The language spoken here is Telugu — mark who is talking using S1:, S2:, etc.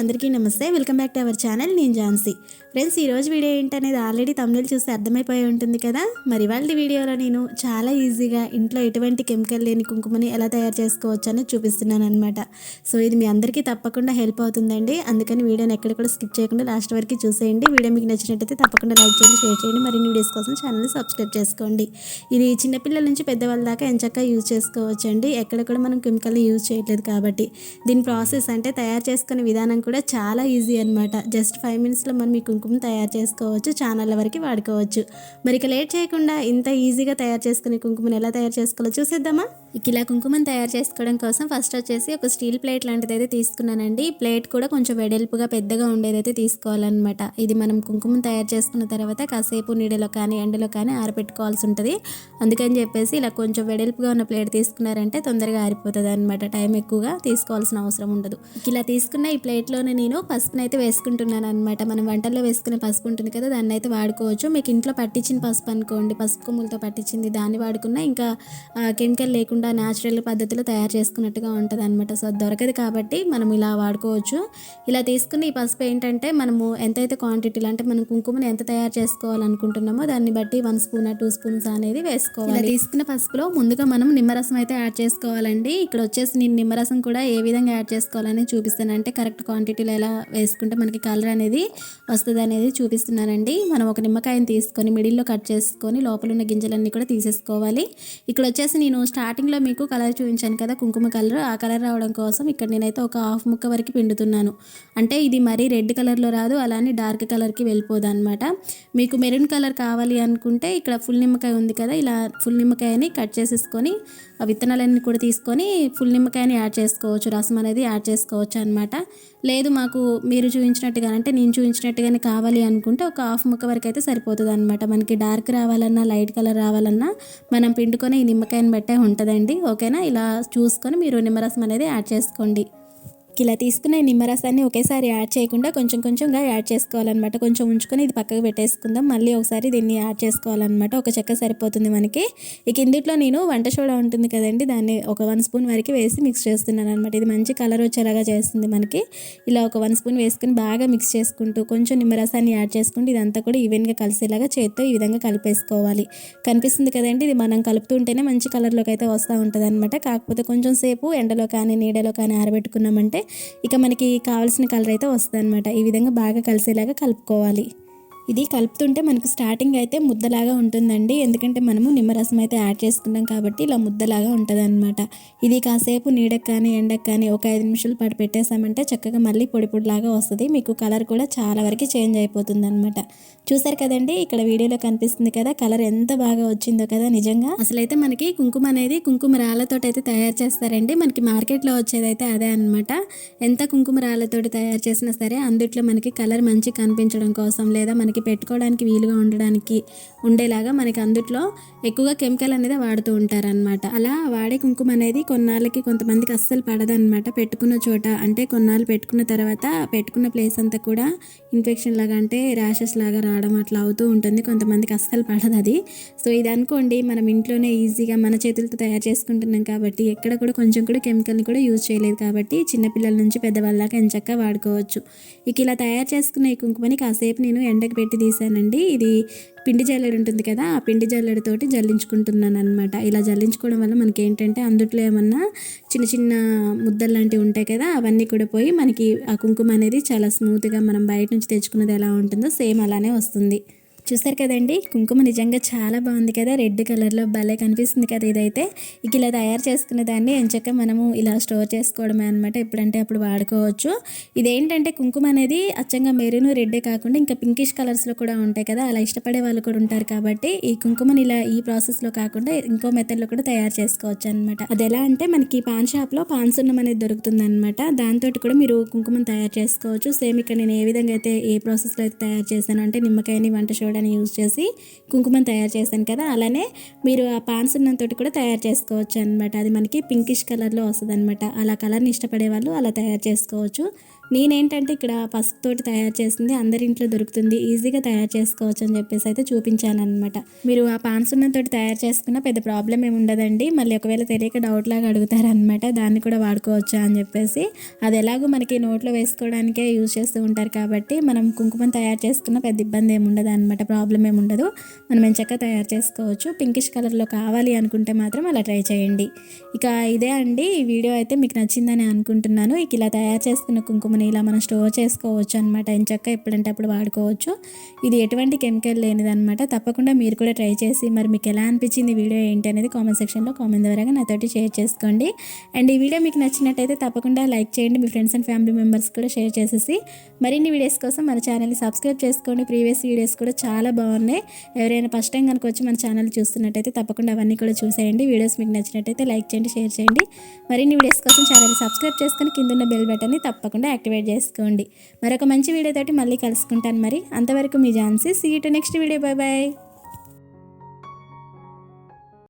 S1: అందరికీ నమస్తే. Welcome back to our channel. నేను ఝాన్సీ. ఫ్రెండ్స్, ఈరోజు వీడియో ఏంటనేది ఆల్రెడీ తమ్ముళ్ళు చూస్తే అర్థమైపోయి ఉంటుంది కదా. మరి వాళ్ళ వీడియోలో నేను చాలా ఈజీగా ఇంట్లో ఎటువంటి కెమికల్ లేని కుంకుమని ఎలా తయారు చేసుకోవచ్చు అని చూపిస్తున్నాను అనమాట. సో ఇది మీ అందరికీ తప్పకుండా హెల్ప్ అవుతుందండి. అందుకని వీడియోని ఎక్కడ కూడా స్కిప్ చేయకుండా లాస్ట్ వరకు చూసేయండి. వీడియో మీకు నచ్చినట్టయితే తప్పకుండా లైక్ చేయండి, షేర్ చేయండి. మరిన్ని వీడియోస్ కోసం ఛానల్ని సబ్స్క్రైబ్ చేసుకోండి. ఇది చిన్నపిల్లల నుంచి పెద్దవాళ్ళ దాకా ఎంచక్కా యూజ్ చేసుకోవచ్చండి. ఎక్కడ కూడా మనం కెమికల్ని యూజ్ చేయట్లేదు కాబట్టి. దీని ప్రాసెస్ అంటే తయారు చేసుకునే విధానం కూడా చాలా ఈజీ అనమాట. జస్ట్ 5 మినిట్స్లో మనం ఈ కుంకుమ తయారు చేసుకోవచ్చు, ఛానళ్ళ వరకు వాడుకోవచ్చు. మరి ఇక లేట్ చేయకుండా ఇంత ఈజీగా తయారు చేసుకునే కుంకుమని ఎలా తయారు చేసుకోవాలో చూసేద్దామా. ఇలా కుంకుమని తయారు చేసుకోవడం కోసం ఫస్ట్ వచ్చేసి ఒక స్టీల్ ప్లేట్ లాంటిది అయితే తీసుకున్నానండి. ఈ ప్లేట్ కూడా కొంచెం వెడల్పుగా పెద్దగా ఉండేదైతే తీసుకోవాలన్నమాట. ఇది మనం కుంకుమని తయారు చేసుకున్న తర్వాత కాసేపు నీడలో కానీ ఎండలో కానీ ఆరబెట్టుకోవాల్సి ఉంటుంది. అందుకని చెప్పేసి ఇలా కొంచెం వెడల్పుగా ఉన్న ప్లేట్ తీసుకున్నారంటే తొందరగా ఆరిపోతుంది అనమాట. టైం ఎక్కువగా తీసుకోవాల్సిన అవసరం ఉండదు. ఇలా తీసుకున్న ఈ ప్లేట్లోనే నేను పసుపుని అయితే వేసుకుంటున్నాను అనమాట. మనం వంటల్లో వేసుకునే పసుపు ఉంటుంది కదా, దాన్ని అయితే వాడుకోవచ్చు. మీకు ఇంట్లో పట్టించిన పసుపు అనుకోండి, పసుపు కొమ్ములతో పట్టించింది దాన్ని వాడుకున్నా ఇంకా కెమికల్ లేకుండా న్యాచురల్ పద్ధతిలో తయారు చేసుకున్నట్టుగా ఉంటుంది అనమాట. సో అది దొరకదు కాబట్టి మనం ఇలా వాడుకోవచ్చు. ఇలా తీసుకున్న ఈ పసుపు ఏంటంటే మనము ఎంతైతే క్వాంటిటీలో అంటే మనం కుంకుమని ఎంత తయారు చేసుకోవాలనుకుంటున్నామో దాన్ని బట్టి 1 స్పూన్ 2 స్పూన్స్ అనేది వేసుకోవాలి. ఇలా తీసుకున్న పసుపులో ముందుగా మనం నిమ్మరసం అయితే యాడ్ చేసుకోవాలండి. ఇక్కడ వచ్చేసి నేను నిమ్మరసం కూడా ఏ విధంగా యాడ్ చేసుకోవాలని చూపిస్తాను. అంటే కరెక్ట్ క్వాంటిటీలో ఎలా వేసుకుంటే మనకి కలర్ అనేది వస్తుంది అనేది చూపిస్తున్నానండి. మనం ఒక నిమ్మకాయని తీసుకొని మిడిల్లో కట్ చేసుకొని లోపల ఉన్న గింజలన్నీ కూడా తీసేసుకోవాలి. ఇక్కడ వచ్చేసి నేను స్టార్టింగ్లో మీకు కలర్ చూపించాను కదా, కుంకుమ కలర్, ఆ కలర్ రావడం కోసం ఇక్కడ నేనైతే ఒక హాఫ్ ముక్క వరకు పిండుతున్నాను. అంటే ఇది మరీ రెడ్ కలర్లో రాదు, అలానే డార్క్ కలర్కి వెళ్ళిపోదు అనమాట. మీకు మెరూన్ కలర్ కావాలి అనుకుంటే ఇక్కడ ఫుల్ నిమ్మకాయ ఉంది కదా, ఇలా ఫుల్ నిమ్మకాయని కట్ చేసేసుకొని ఆ విత్తనాలన్నీ కూడా తీసుకొని ఫుల్ నిమ్మకాయని యాడ్ చేసుకోవచ్చు, రసం అనేది యాడ్ చేసుకోవచ్చు అనమాట. లేదు మాకు మీరు చూపించినట్టుగా అంటే నేను చూపించినట్టుగానే కావాలి అనుకుంటే ఒక హాఫ్ ముక్క వరకు అయితే సరిపోతుంది అనమాట. మనకి డార్క్ రావాలన్నా లైట్ కలర్ రావాలన్నా మనం పిండుకొని ఈ నిమ్మకాయని బట్టే ఉంటుందండి. ఓకేనా, ఇలా చూసుకొని మీరు నిమ్మరసం అనేది యాడ్ చేసుకోండి. ఇలా తీసుకున్న నిమ్మరసాన్ని ఒకేసారి యాడ్ చేయకుండా కొంచెం కొంచెంగా యాడ్ చేసుకోవాలన్నమాట. కొంచెం ఉంచుకొని ఇది పక్కకు పెట్టేసుకుందాం. మళ్ళీ ఒకసారి దీన్ని యాడ్ చేసుకోవాలన్నమాట. ఒక చెక్క సరిపోతుంది మనకి. ఇక ఇందులో నేను వంట సోడా ఉంటుంది కదండి, దాన్ని ఒక 1 స్పూన్ వరకు వేసి మిక్స్ చేస్తున్నాను అనమాట. ఇది మంచి కలర్ వచ్చేలాగా చేస్తుంది మనకి. ఇలా ఒక 1 స్పూన్ వేసుకొని బాగా మిక్స్ చేసుకుంటూ కొంచెం నిమ్మరసాన్ని యాడ్ చేసుకుంటూ ఇదంతా కూడా ఈవెన్గా కలిసేలాగా చేత్తో ఈ విధంగా కలిపేసుకోవాలి. కనిపిస్తుంది కదండి, ఇది మనం కలుపుతూ ఉంటేనే మంచి కలర్లోకి అయితే వస్తూ ఉంటుంది అనమాట. కాకపోతే కొంచెం సేపు ఎండలో కానీ నీడలో కానీ ఆరబెట్టుకున్నామంటే ఇక మనకి కావాల్సిన కలర్ అయితే వస్తుంది అనమాట. ఈ విధంగా బాగా కలిసేలాగా కలుపుకోవాలి. ఇది కలుపుతుంటే మనకు స్టార్టింగ్ అయితే ముద్దలాగా ఉంటుందండి, ఎందుకంటే మనము నిమ్మరసం అయితే యాడ్ చేసుకున్నాం కాబట్టి ఇలా ముద్దలాగా ఉంటుంది అనమాట. ఇది కాసేపు నీడకు కానీ ఎండకు కానీ ఒక 5 నిమిషాల పాటు పెట్టేసామంటే చక్కగా మళ్ళీ పొడి పొడిలాగా వస్తుంది. మీకు కలర్ కూడా చాలా వరకు చేంజ్ అయిపోతుంది అనమాట. చూసారు కదండి, ఇక్కడ వీడియోలో కనిపిస్తుంది కదా కలర్ ఎంత బాగా వచ్చిందో కదా. నిజంగా అసలైతే మనకి కుంకుమ అనేది కుంకుమ రాళ్ళతో అయితే తయారు చేస్తారండి. మనకి మార్కెట్లో వచ్చేదైతే అదే అనమాట. ఎంత కుంకుమ రాళ్ళతోటి తయారు చేసినా సరే అందుట్లో మనకి కలర్ మంచి కనిపించడం కోసం లేదా మనకి పెట్టుకోవడానికి వీలుగా ఉండేలాగా మనకి అందుట్లో ఎక్కువగా కెమికల్ అనేది వాడుతూ ఉంటారనమాట. అలా వాడే కుంకుమ అనేది కొన్నాళ్ళకి కొంతమందికి అస్సలు పడదనమాట. పెట్టుకున్న చోట అంటే కొన్నాళ్ళు పెట్టుకున్న తర్వాత పెట్టుకున్న ప్లేస్ అంతా కూడా ఇన్ఫెక్షన్ లాగా అంటే ర్యాషెస్ లాగా రావడం అట్లా అవుతూ ఉంటుంది. కొంతమందికి అస్సలు పడదు అది. సో ఇది అనుకోండి మనం ఇంట్లోనే ఈజీగా మన చేతులతో తయారు చేసుకుంటున్నాం కాబట్టి ఎక్కడ కూడా కొంచెం కూడా కెమికల్ని కూడా యూజ్ చేయలేదు కాబట్టి చిన్నపిల్లల నుంచి పెద్దవాళ్ళ దాకా ఎంచక్కా వాడుకోవచ్చు. ఇక ఇలా తయారు చేసుకున్న ఈ కుంకుమని కాసేపు నేను ఎండకు పెట్టి తీసానండి. ఇది పిండి జల్లెడ ఉంటుంది కదా, ఆ పిండి జల్లెడతోటి జల్లించుకుంటున్నాను అనమాట. ఇలా జల్లించుకోవడం వల్ల మనకి ఏంటంటే అందుట్లో ఏమన్నా చిన్న చిన్న ముద్దలు లాంటివి ఉంటాయి కదా, అవన్నీ కూడా పోయి మనకి ఆ కుంకుమ అనేది చాలా స్మూత్గా మనం బయట నుంచి తెచ్చుకున్నది ఎలా ఉంటుందో సేమ్ అలానే వస్తుంది. చూసారు కదండి, కుంకుమ నిజంగా చాలా బాగుంది కదా, రెడ్ కలర్లో భలే కనిపిస్తుంది కదా. ఇదైతే ఇక ఇలా తయారు చేసుకునే దాన్ని ఎంచక్క మనము ఇలా స్టోర్ చేసుకోవడమే అనమాట. ఎప్పుడంటే అప్పుడు వాడుకోవచ్చు. ఇదేంటంటే కుంకుమ అనేది అచ్చంగా మెరూన్ రెడ్డే కాకుండా ఇంకా పింకిష్ కలర్స్లో కూడా ఉంటాయి కదా, అలా ఇష్టపడే వాళ్ళు కూడా ఉంటారు కాబట్టి ఈ కుంకుమని ఇలా ఈ ప్రాసెస్లో కాకుండా ఇంకో మెథడ్లో కూడా తయారు చేసుకోవచ్చు అనమాట. అది ఎలా అంటే మనకి పాన్ షాప్లో పాన్ సున్నం అనేది దొరుకుతుంది అనమాట. దాంతో కూడా మీరు కుంకుమను తయారు చేసుకోవచ్చు. సేమ్ ఇక్కడ నేను ఏ విధంగా అయితే ఏ ప్రాసెస్లో అయితే తయారు చేశాను అంటే నిమ్మకాయని వంట సోడా యూజ్ చేసి కుంకుమని తయారు చేశాను కదా, అలానే మీరు ఆ పాన్ సున్నంతో కూడా తయారు చేసుకోవచ్చు అనమాట. అది మనకి పింకిష్ కలర్లో వస్తుంది అనమాట. అలా కలర్ని ఇష్టపడే వాళ్ళు అలా తయారు చేసుకోవచ్చు. నేనేంటంటే ఇక్కడ పసుపు తోటి తయారు చేసింది అందరి ఇంట్లో దొరుకుతుంది, ఈజీగా తయారు చేసుకోవచ్చు అని చెప్పేసి అయితే చూపించాను అనమాట. మీరు ఆ పాన్సున్నంతోటి తయారు చేసుకున్న పెద్ద ప్రాబ్లం ఏమి ఉండదండి. మళ్ళీ ఒకవేళ తెలియక డౌట్ లాగా అడుగుతారనమాట, దాన్ని కూడా వాడుకోవచ్చా అని చెప్పేసి. అది ఎలాగో మనకి నోట్లో వేసుకోవడానికే యూజ్ చేస్తూ ఉంటారు కాబట్టి మనం కుంకుమం తయారు చేసుకున్న పెద్ద ఇబ్బంది ఏమి ఉండదు అనమాట, ప్రాబ్లం ఏమి ఉండదు. మనం ఎంచక్కా తయారు చేసుకోవచ్చు. పింకిష్ కలర్లో కావాలి అనుకుంటే మాత్రం అలా ట్రై చేయండి. ఇక ఇదే అండి, ఈ వీడియో అయితే మీకు నచ్చిందని అనుకుంటున్నాను. ఇక ఇలా తయారు చేసుకున్న కుంకుమని ఇలా మనం స్టోర్ చేసుకోవచ్చు అనమాట, ఎంచక్కా ఎప్పుడంటే అప్పుడు వాడుకోవచ్చు. ఇది ఎటువంటి కెమికల్ లేనిదనమాట. తప్పకుండా మీరు కూడా ట్రై చేసి మరి మీకు ఎలా అనిపించింది వీడియో ఏంటి అనేది కామెంట్ సెక్షన్లో కామెంట్ ద్వారా నాతోటి షేర్ చేసుకోండి. అండ్ ఈ వీడియో మీకు నచ్చినట్టయితే తప్పకుండా లైక్ చేయండి, మీ ఫ్రెండ్స్ అండ్ ఫ్యామిలీ మెంబర్స్ కూడా షేర్ చేసేసి మరిన్ని వీడియోస్ కోసం మన ఛానల్ని సబ్స్క్రైబ్ చేసుకోండి. ప్రీవియస్ వీడియోస్ కూడా చాలా బాగున్నాయి. ఎవరైనా ఫస్ట్ టైం కనుక వచ్చి మన ఛానల్ చూస్తున్నట్టయితే తప్పకుండా అవన్నీ కూడా చూసేయండి. వీడియోస్ మీకు నచ్చినట్టయితే లైక్ చేయండి, షేర్ చేయండి. మరిన్ని వీడియోస్ కోసం ఛానల్ని సబ్స్క్రైబ్ చేసుకొని కింద బెల్ బటన్ని తప్పకుండా యాక్టివేట్ చేసుకోండి. మరొక మంచి వీడియోతోటి మళ్ళీ కలుసుకుంటాను. మరి అంతవరకు మీ Jhansi. See you to next video. Bye bye.